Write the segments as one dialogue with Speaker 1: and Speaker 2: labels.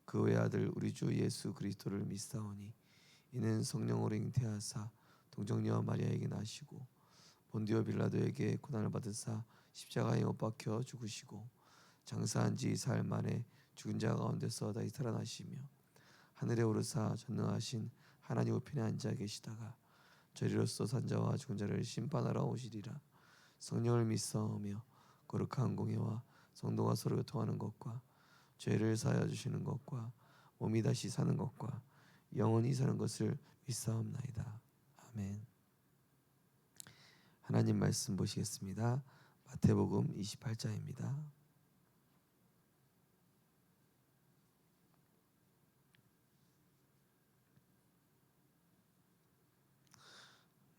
Speaker 1: 그 외아들 우리 주 예수 그리스도를 믿사오니 이는 성령으로 잉태하사 동정녀 마리아에게 나시고 본디오 빌라도에게 고난을 받으사 십자가에 못 박혀 죽으시고 장사한 지 사흘 만에 죽은 자 가운데서 다시 살아나시며 하늘에 오르사 전능하신 하나님 우편에 앉아 계시다가 저리로서 산자와 죽은 자를 심판하러 오시리라. 성령을 믿사오며 거룩한 공예와 성도가 서로 교통하는 것과 죄를 사하여 주시는 것과 몸이 다시 사는 것과 영원히 사는 것을 믿사옵나이다. 아멘. 하나님 말씀 보시겠습니다. 마태복음 28장입니다.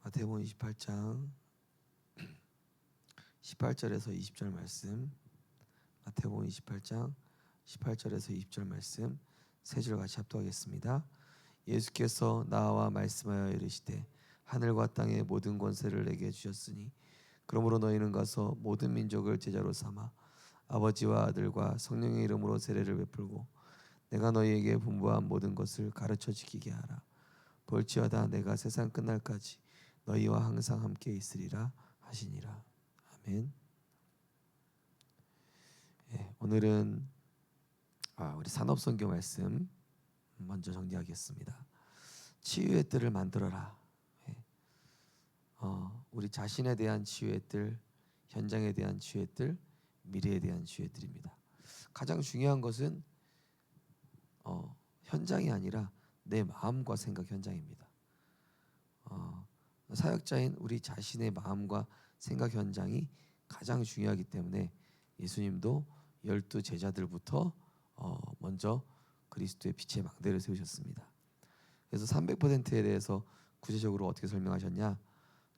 Speaker 1: 마태복음 28장 18절에서 20절 말씀. 마태복음 28장 18절에서 20절 말씀 세 절 같이 합독하겠습니다. 예수께서 나와 말씀하여 이르시되 하늘과 땅의 모든 권세를 내게 주셨으니 그러므로 너희는 가서 모든 민족을 제자로 삼아 아버지와 아들과 성령의 이름으로 세례를 베풀고 내가 너희에게 분부한 모든 것을 가르쳐 지키게 하라. 볼지어다 내가 세상 끝날까지 너희와 항상 함께 있으리라 하시니라. 아멘. 오늘은 우리 산업선교 말씀 먼저 정리하겠습니다. 치유의 뜰을 만들어라. 우리 자신에 대한 치유의 뜰, 현장에 대한 치유의 뜰, 미래에 대한 치유의 뜰입니다. 가장 중요한 것은 현장이 아니라 내 마음과 생각 현장입니다. 사역자인 우리 자신의 마음과 생각 현장이 가장 중요하기 때문에 예수님도 12 제자들부터 먼저 그리스도의 빛의 망대를 세우셨습니다. 그래서 300%에 대해서 구체적으로 어떻게 설명하셨냐?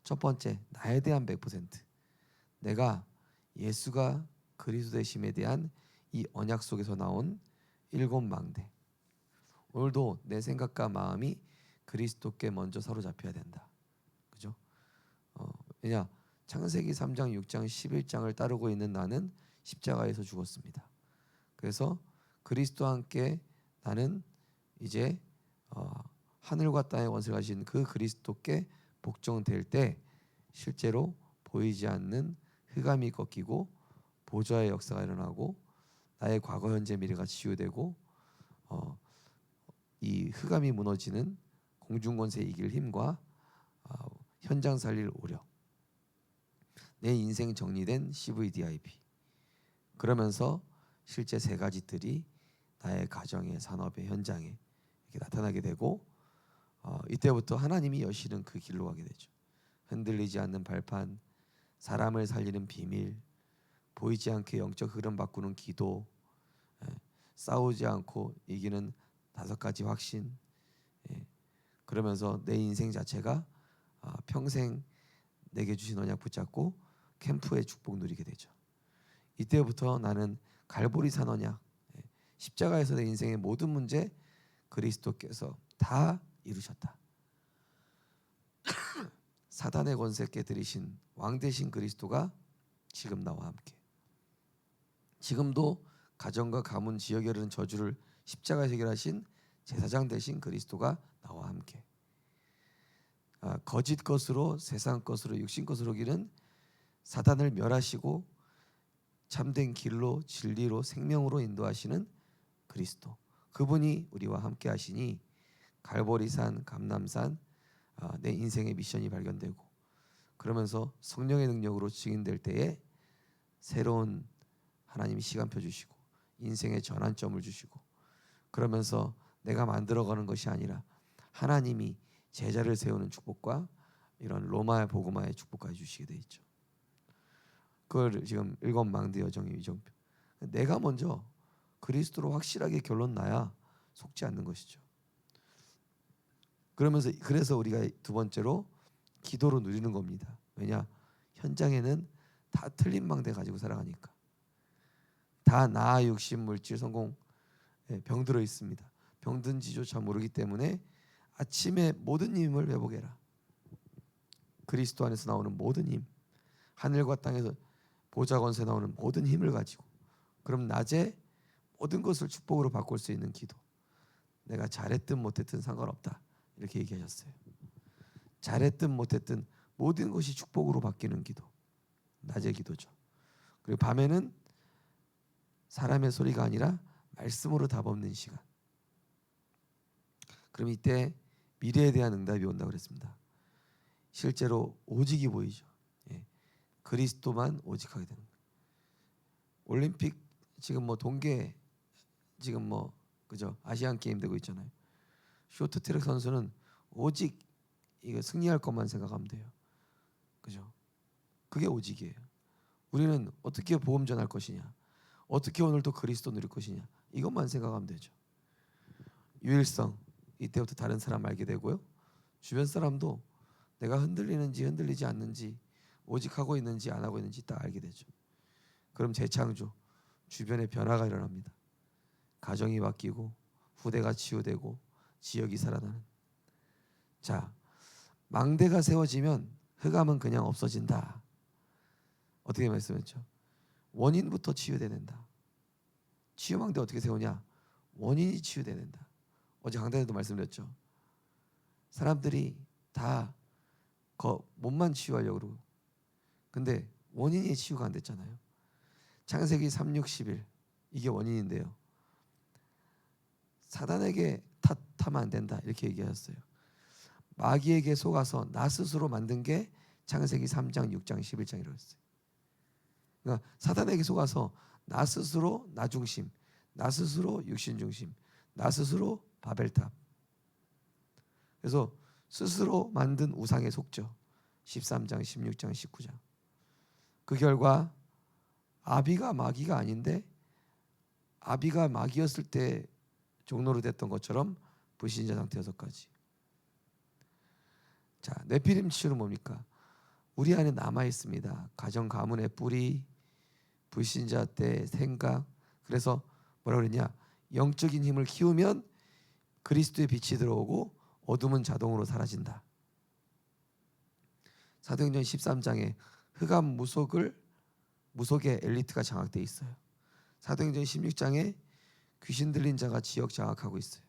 Speaker 1: 첫 번째, 나에 대한 100%. 내가 예수가 그리스도 되심에 대한 이 언약 속에서 나온 7 망대. 오늘도 내 생각과 마음이 그리스도께 먼저 사로잡혀야 된다. 그죠? 왜냐? 창세기 3장, 6장, 11장을 따르고 있는 나는 십자가에서 죽었습니다. 그래서 그리스도와 함께 나는 이제 하늘과 땅의 원수를 가진 그 그리스도께 복종될 때 실제로 보이지 않는 흑암이 꺾이고 보좌의 역사가 일어나고 나의 과거, 현재, 미래가 치유되고 이 흑암이 무너지는 공중권세 이길 힘과 현장 살릴 오력, 내 인생 정리된 CVDIP. 그러면서 실제 세 가지 뜰이 나의 가정의, 산업의, 현장에 이렇게 나타나게 되고 이때부터 하나님이 여시는 그 길로 가게 되죠. 흔들리지 않는 발판, 사람을 살리는 비밀, 보이지 않게 영적 흐름 바꾸는 기도, 싸우지 않고 이기는 5가지 확신. 그러면서 내 인생 자체가 평생 내게 주신 언약 붙잡고 캠프의 축복 누리게 되죠. 이때부터 나는 갈보리 산 언약, 십자가에서 내 인생의 모든 문제 그리스도께서 다 이루셨다. 사단의 권세 깨뜨리신 왕 되신 그리스도가 지금 나와 함께, 지금도 가정과 가문, 지역에 이르는 저주를 십자가에서 해결하신 제사장 되신 그리스도가 나와 함께, 거짓 것으로, 세상 것으로, 육신 것으로 기는 사단을 멸하시고 참된 길로, 진리로, 생명으로 인도하시는 그리스도, 그분이 우리와 함께 하시니 갈보리산, 감람산, 내 인생의 미션이 발견되고, 그러면서 성령의 능력으로 증인될 때에 새로운 하나님이 시간표 주시고 인생의 전환점을 주시고, 그러면서 내가 만들어가는 것이 아니라 하나님이 제자를 세우는 축복과 이런 로마의 복음화의 축복까지 주시게 돼 있죠. 그걸 지금 7 망대 여정의 위정표. 내가 먼저 그리스도로 확실하게 결론 나야 속지 않는 것이죠. 그래서 우리가 두 번째로 기도로 누리는 겁니다. 왜냐? 현장에는 다 틀린 망대 가지고 살아가니까. 다 나, 육신, 물질, 성공, 병들어 있습니다. 병든지조차 모르기 때문에 아침에 모든 힘을 회복해라. 그리스도 안에서 나오는 모든 힘, 하늘과 땅에서 보좌 권세 나오는 모든 힘을 가지고, 그럼 낮에 모든 것을 축복으로 바꿀 수 있는 기도. 내가 잘했든 못했든 상관없다. 이렇게 얘기하셨어요. 잘했든 못했든 모든 것이 축복으로 바뀌는 기도. 낮의 기도죠. 그리고 밤에는 사람의 소리가 아니라 말씀으로 답없는 시간. 그럼 이때 미래에 대한 응답이 온다고 그랬습니다. 실제로 오직이 보이죠. 예. 그리스도만 오직하게 되는 거예요. 올림픽 지금 뭐 동계 지금 뭐 그죠? 아시안 게임 되고 있잖아요. 쇼트트랙 선수는 오직 이거 승리할 것만 생각하면 돼요. 그죠? 그게 오직이에요. 우리는 어떻게 복음 전할 것이냐, 어떻게 오늘도 그리스도 누릴 것이냐, 이것만 생각하면 되죠. 유일성, 이때부터 다른 사람 알게 되고요. 주변 사람도 내가 흔들리는지 흔들리지 않는지, 오직 하고 있는지 안 하고 있는지 딱 알게 되죠. 그럼 재창조, 주변에 변화가 일어납니다. 가정이 바뀌고 후대가 치유되고 지역이 살아나는. 자, 망대가 세워지면 흑암은 그냥 없어진다. 어떻게 말씀했죠? 원인부터 치유돼낸다. 치유망대 어떻게 세우냐? 원인이 치유돼낸다. 어제 강단에도 말씀드렸죠. 사람들이 다 몸만 치유하려고 그러고, 근데 원인이 치유가 안 됐잖아요. 창세기 3:6-11 이게 원인인데요. 사단에게 탓하면 안 된다 이렇게 얘기하셨어요. 마귀에게 속아서 나 스스로 만든 게 창세기 3장, 6장, 11장이라고 했어요. 그러니까 사단에게 속아서 나 스스로 나 중심, 나 스스로 육신 중심, 나 스스로 바벨탑. 그래서 스스로 만든 우상에 속죠. 13장, 16장, 19장. 그 결과 아비가 마귀가 아닌데 아비가 마귀였을 때 종로로 됐던 것처럼 불신자 상태여서까지. 자, 네피림 치유는 뭡니까? 우리 안에 남아 있습니다. 가정 가문의 뿌리, 불신자 때 생각. 그래서 뭐라 그랬냐? 영적인 힘을 키우면 그리스도의 빛이 들어오고 어둠은 자동으로 사라진다. 사도행전 13장에 흑암 무속의 엘리트가 장악돼 있어요. 사도행전 16장에 귀신 들린 자가 지역 장악하고 있어요.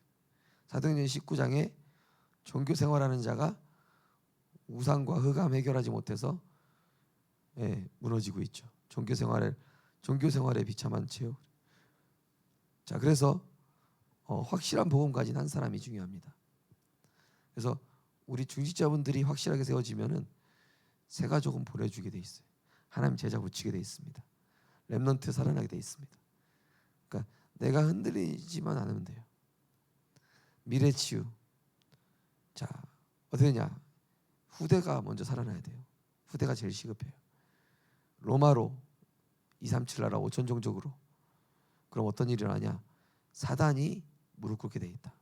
Speaker 1: 사도행전 19장에 종교 생활하는 자가 우상과 흑암 해결하지 못해서 무너지고 있죠. 종교 생활에 비참한 채요. 자, 그래서 확실한 복음 가진 한 사람이 중요합니다. 그래서 우리 중직자분들이 확실하게 세워지면은 새 가족은 보내주게 돼 있어요. 하나님 제자 붙이게 돼 있습니다. 렘넌트 살아나게 돼 있습니다. 그러니까 내가 흔들리지만 않으면 돼요. 미래 치유. 자, 어떻게 되냐? 후대가 먼저 살아나야 돼요. 후대가 제일 시급해요. 로마로 237 나라 5천 종족으로. 그럼 어떤 일이 일어나냐? 사단이 무릎 꿇게 돼 있다.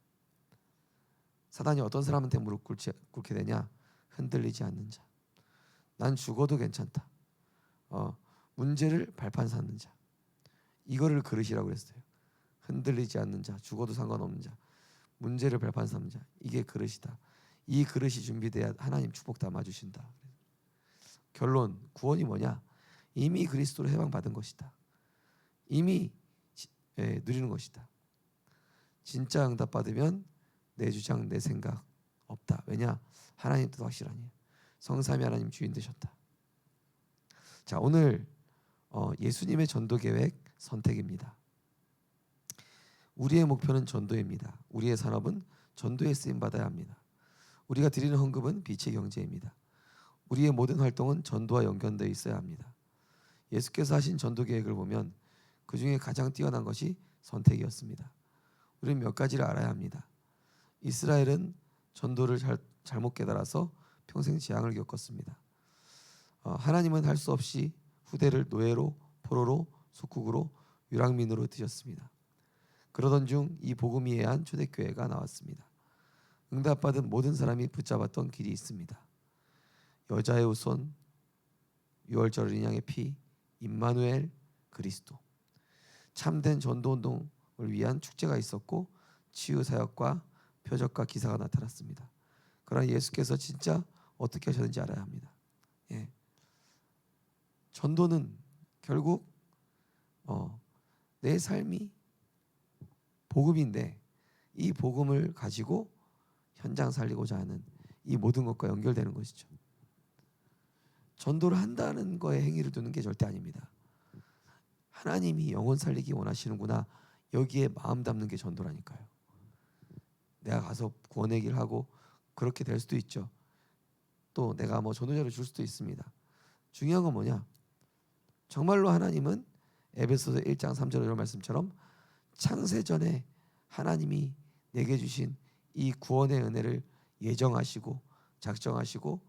Speaker 1: 사단이 어떤 사람한테 무릎 꿇게 되냐? 흔들리지 않는 자. 난 죽어도 괜찮다. 문제를 발판 삼는 자. 이거를 그릇이라고 그랬어요. 흔들리지 않는 자, 죽어도 상관없는 자, 문제를 발판 삼는 자. 이게 그릇이다. 이 그릇이 준비돼야 하나님 축복 담아주신다. 결론, 구원이 뭐냐? 이미 그리스도로 해방받은 것이다. 이미 누리는 것이다. 진짜 응답받으면 내 주장, 내 생각 없다. 왜냐? 하나님 뜻 확실하니. 성삼위 하나님 주인 되셨다. 자, 오늘 예수님의 전도 계획 선택입니다. 우리의 목표는 전도입니다. 우리의 산업은 전도에 쓰임 받아야 합니다. 우리가 드리는 헌금은 빛의 경제입니다. 우리의 모든 활동은 전도와 연결되어 있어야 합니다. 예수께서 하신 전도 계획을 보면 그 중에 가장 뛰어난 것이 선택이었습니다. 우리는 몇 가지를 알아야 합니다. 이스라엘은 전도를 잘못 깨달아서 평생 재앙을 겪었습니다. 하나님은 할 수 없이 후대를 노예로, 포로로, 속국으로, 유랑민으로 드셨습니다. 그러던 중 이 복음이 예한 초대교회가 나왔습니다. 응답받은 모든 사람이 붙잡았던 길이 있습니다. 여자의 후손, 6월절 어린 양의 피, 임마누엘, 그리스도. 참된 전도운동을 위한 축제가 있었고 치유사역과 표적과 기사가 나타났습니다. 그러나 예수께서 진짜 어떻게 하셨는지 알아야 합니다. 전도는 결국 내 삶이 복음인데 이 복음을 가지고 현장 살리고자 하는 이 모든 것과 연결되는 것이죠. 전도를 한다는 거에 행위를 두는 게 절대 아닙니다. 하나님이 영혼 살리기 원하시는구나, 여기에 마음 담는 게 전도라니까요. 내가 가서 구원의 길 하고 그렇게 될 수도 있죠. 또 내가 뭐 전도자를 줄 수도 있습니다. 중요한 건 뭐냐? 정말로 하나님은 에베소서 1장 3절 이런 말씀처럼 창세전에 하나님이 내게 주신 이 구원의 은혜를 예정하시고 작정하시고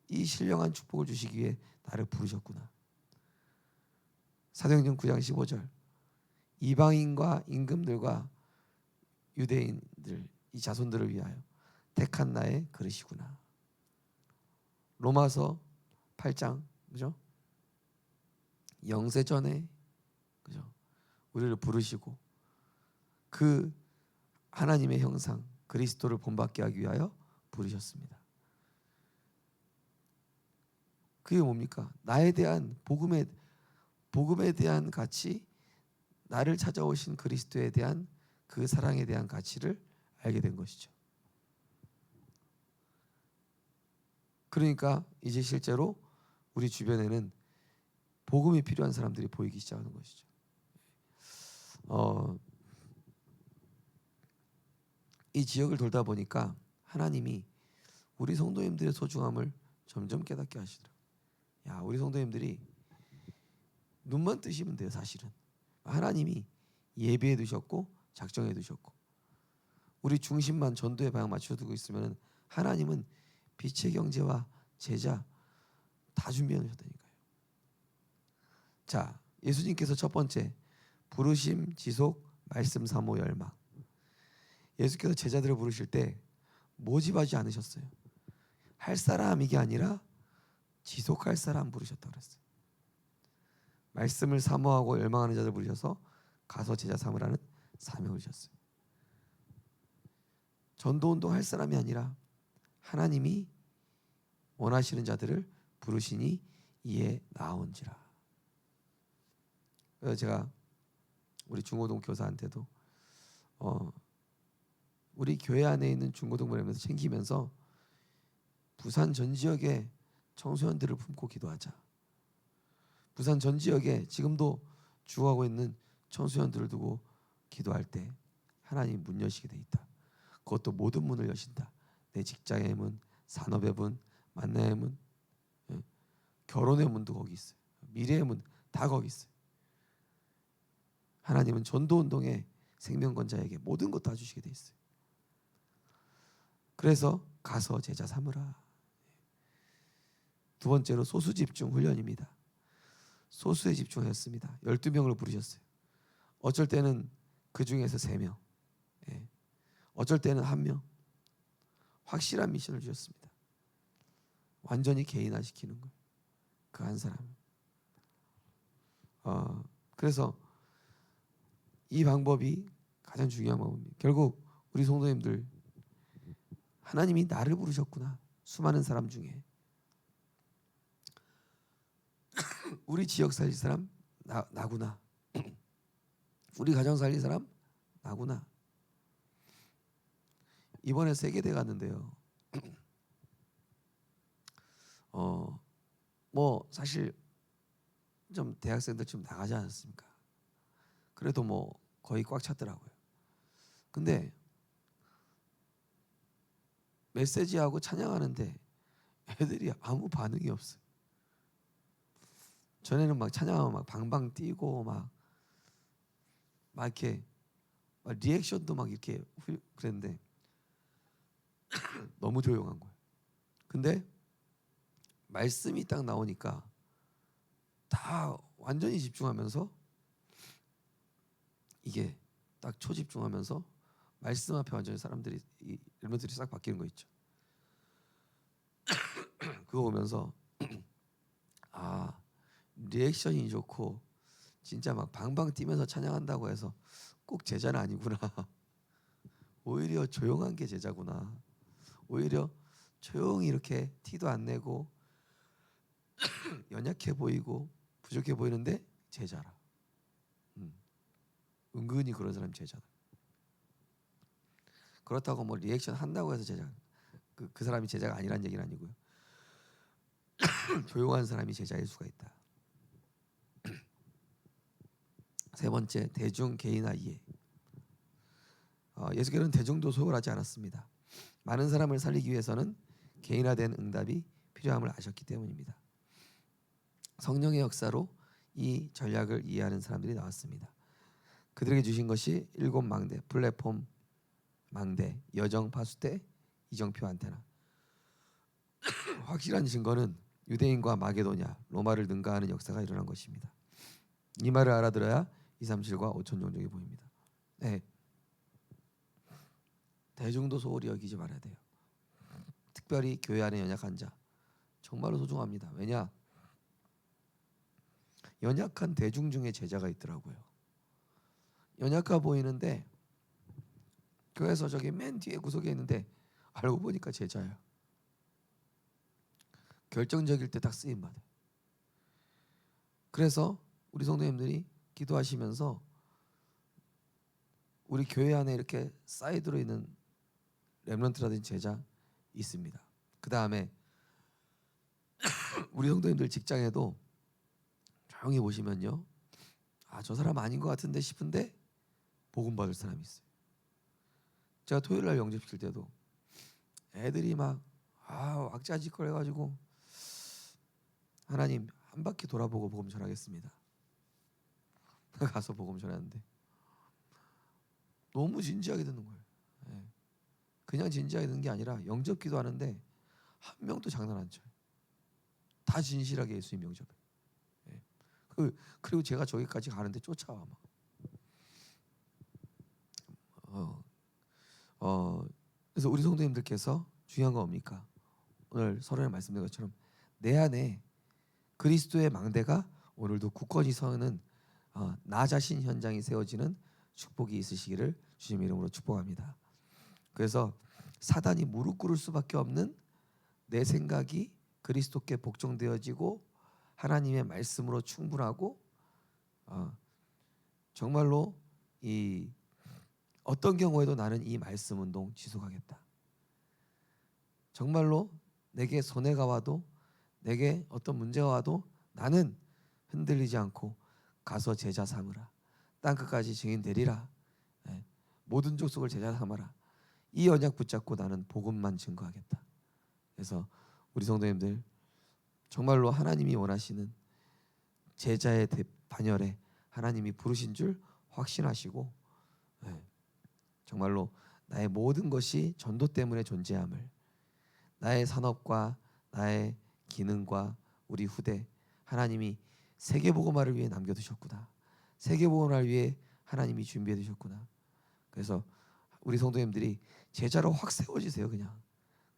Speaker 1: 이 신령한 축복을 주시기 위해 나를 부르셨구나. 사도행전 9장 15절, 이방인과 임금들과 유대인들 이 자손들을 위하여 택한 나의 그릇이구나. 로마서 8장, 그죠? 영세전에, 그죠? 우리를 부르시고 그 하나님의 형상 그리스도를 본받게 하기 위하여 부르셨습니다. 그게 뭡니까? 나에 대한 복음에 대한 가치, 나를 찾아오신 그리스도에 대한 그 사랑에 대한 가치를 알게 된 것이죠. 그러니까 이제 실제로 우리 주변에는 복음이 필요한 사람들이 보이기 시작하는 것이죠. 이 지역을 돌다 보니까 하나님이 우리 성도님들의 소중함을 점점 깨닫게 하시더라고요. 야, 우리 성도님들이 눈만 뜨시면 돼요. 사실은 하나님이 예비해 두셨고 작정해 두셨고 우리 중심만 전도의 방향 맞춰두고 있으면 하나님은 빛의 경제와 제자 다 준비해 놓으셨다니까요. 자, 예수님께서 첫 번째 부르심, 지속, 말씀, 사모, 열망. 예수께서 제자들을 부르실 때 모집하지 않으셨어요. 할 사람 이게 아니라 지속할 사람 부르셨다고 그랬어요. 말씀을 사모하고 열망하는 자들 부르셔서 가서 제자 삼으라는 사명을 주셨어요. 전도운동 할 사람이 아니라 하나님이 원하시는 자들을 부르시니 이에 나온지라. 그래서 제가 우리 중고등 교사한테도 우리 교회 안에 있는 중고등부를 챙기면서 부산 전 지역의 청소년들을 품고 기도하자. 부산 전 지역에 지금도 죽어가고 있는 청소년들을 두고 기도할 때 하나님 문 여시게 돼 있다. 그것도 모든 문을 여신다. 내 직장의 문, 산업의 문, 만남의 문, 결혼의 문도 거기 있어요. 미래의 문 다 거기 있어요. 하나님은 전도운동에 생명권자에게 모든 것 다 주시게 돼 있어요. 그래서 가서 제자 삼으라. 두 번째로 소수 집중 훈련입니다. 소수에 집중하였습니다. 12명을 부르셨어요. 어쩔 때는 그 중에서 3명, 어쩔 때는 1명. 확실한 미션을 주셨습니다. 완전히 개인화시키는 거예요. 그 한 사람. 그래서 이 방법이 가장 중요한 방법입니다. 결국 우리 성도님들, 하나님이 나를 부르셨구나. 수많은 사람 중에 우리 지역 살릴 사람 나구나. 우리 가정 살릴 사람 나구나. 이번에 세계대 갔는데요. 뭐 사실 좀 대학생들 좀 나가지 않았습니까? 그래도 뭐 거의 꽉 찼더라고요. 근데 메시지하고 찬양하는데 애들이 아무 반응이 없어요. 전에는 막 찬양하면 막 방방 뛰고 막 이렇게 막 리액션도 막 이렇게 그랬는데 너무 조용한 거예요. 근데 말씀이 딱 나오니까 다 완전히 집중하면서 이게 딱 초집중하면서 말씀 앞에 완전히 사람들이 일면들이 싹 바뀌는 거 있죠. 그거 보면서 리액션이 좋고 진짜 막 방방 뛰면서 찬양한다고 해서 꼭 제자는 아니구나. 오히려 조용한 게 제자구나. 오히려 조용히 이렇게 티도 안 내고 연약해 보이고 부족해 보이는데 제자라. 은근히 그런 사람 제자다. 그렇다고 뭐 리액션 한다고 해서 제자 그 사람이 제자가 아니란 얘기는 아니고요. 조용한 사람이 제자일 수가 있다. 세 번째, 대중 개인화 이해. 예수께서는 대중도 소홀하지 않았습니다. 많은 사람을 살리기 위해서는 개인화된 응답이 필요함을 아셨기 때문입니다. 성령의 역사로 이 전략을 이해하는 사람들이 나왔습니다. 그들에게 주신 것이 7 망대, 플랫폼 망대, 여정 파수대, 이정표 안테나. 확실한 증거는 유대인과 마게도냐, 로마를 능가하는 역사가 일어난 것입니다. 이 말을 알아들어야 237과 5천 종족이 보입니다. 네. 대중도 소홀히 여기지 말아야 돼요. 특별히 교회 안에 연약한 자 정말로 소중합니다. 왜냐? 연약한 대중 중에 제자가 있더라고요. 연약해 보이는데 교회에서 저기 맨 뒤에 구석에 있는데 알고 보니까 제자예요. 결정적일 때 딱 쓰임 받아요. 그래서 우리 성도님들이 기도하시면서 우리 교회 안에 이렇게 사이드로 있는 렘넌트라든지 제자 있습니다. 그 다음에 우리 성도님들 직장에도 조용히 보시면요, 저 사람 아닌 것 같은데 싶은데 복음 받을 사람이 있어요. 제가 토요일 날 영접시킬 때도 애들이 막 왁자지껄 해가지고 하나님 한 바퀴 돌아보고 복음 전하겠습니다. 가서 복음 전하는데 너무 진지하게 듣는 거예요. 그냥 진지하게 듣는 게 아니라 영접기도 하는데 한 명도 장난 안 쳐요. 다 진실하게 예수님 영접해. 그리고 제가 저기까지 가는데 쫓아와 막. 그래서 우리 성도님들께서 중요한 건 뭡니까? 오늘 서론에 말씀드린 것처럼 내 안에 그리스도의 망대가 오늘도 굳건히 서는 나 자신 현장이 세워지는 축복이 있으시기를 주님의 이름으로 축복합니다. 그래서 사단이 무릎 꿇을 수밖에 없는 내 생각이 그리스도께 복종되어지고 하나님의 말씀으로 충분하고 정말로 이 어떤 경우에도 나는 이 말씀 운동 지속하겠다. 정말로 내게 손해가 와도 내게 어떤 문제가 와도 나는 흔들리지 않고 가서 제자 삼으라. 땅끝까지 증인 되리라. 모든 족속을 제자 삼아라. 이 언약 붙잡고 나는 복음만 증거하겠다. 그래서 우리 성도님들 정말로 하나님이 원하시는 제자의 반열에 하나님이 부르신 줄 확신하시고 정말로 나의 모든 것이 전도 때문에 존재함을, 나의 산업과 나의 기능과 우리 후대 하나님이 세계복음화를 위해 남겨두셨구나. 세계복음화를 위해 하나님이 준비해 두셨구나. 그래서 우리 성도님들이 제자로 확 세워지세요. 그냥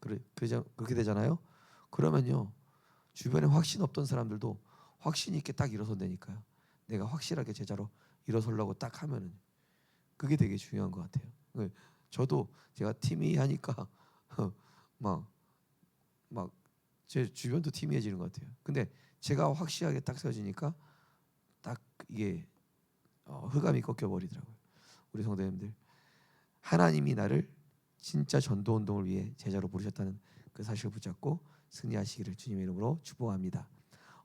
Speaker 1: 그렇게 되잖아요. 그러면요 주변에 확신 없던 사람들도 확신 있게 딱 일어선다니까요. 내가 확실하게 제자로 일어서려고 딱 하면은 그게 되게 중요한 것 같아요. 저도 제가 팀이 하니까 막 제 주변도 팀이해지는 것 같아요. 근데 제가 확실하게 딱 세워지니까 딱 이게 흑암이 꺾여 버리더라고요. 우리 성도님들 하나님이 나를 진짜 전도 운동을 위해 제자로 부르셨다는 그 사실을 붙잡고 승리하시기를 주님의 이름으로 축복합니다.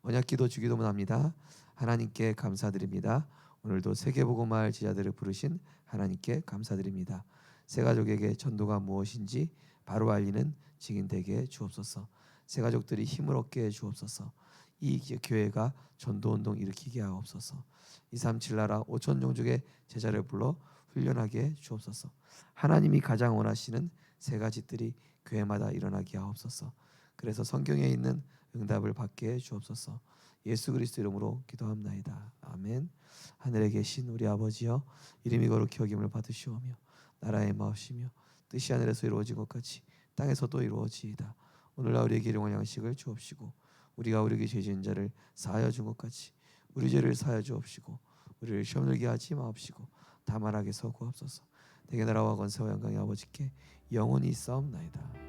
Speaker 1: 언약기도 주기도문 합니다. 하나님께 감사드립니다. 오늘도 세계복음화할 제자들을 부르신 하나님께 감사드립니다. 새 가족에게 전도가 무엇인지 바로 알리는 증인 되게 주옵소서. 새 가족들이 힘을 얻게 해 주옵소서. 이 교회가 전도운동 일으키게 하옵소서. 237 나라 5천 종족의 제자를 불러 훈련하게 해 주옵소서. 하나님이 가장 원하시는 세 가지들이 교회마다 일어나게 하옵소서. 그래서 성경에 있는 응답을 받게 해 주옵소서. 예수 그리스도 이름으로 기도합나이다. 아멘. 하늘에 계신 우리 아버지여, 이름이 거룩히 여김을 받으시오며 나라의 마옵시며 뜻이 하늘에서 이루어진 것 같이 땅에서도 이루어지이다. 오늘날 우리에게 일용할 양식을 주옵시고 우리가 우리에게 죄 지은 자를 사하여 준 것 같이 우리 죄를 사하여 주옵시고 우리를 시험 들게 하지 마옵시고 다만 악에서 구하옵소서. 내게 나라와 권세와 영광이 아버지께 영원히 있사옵나이다.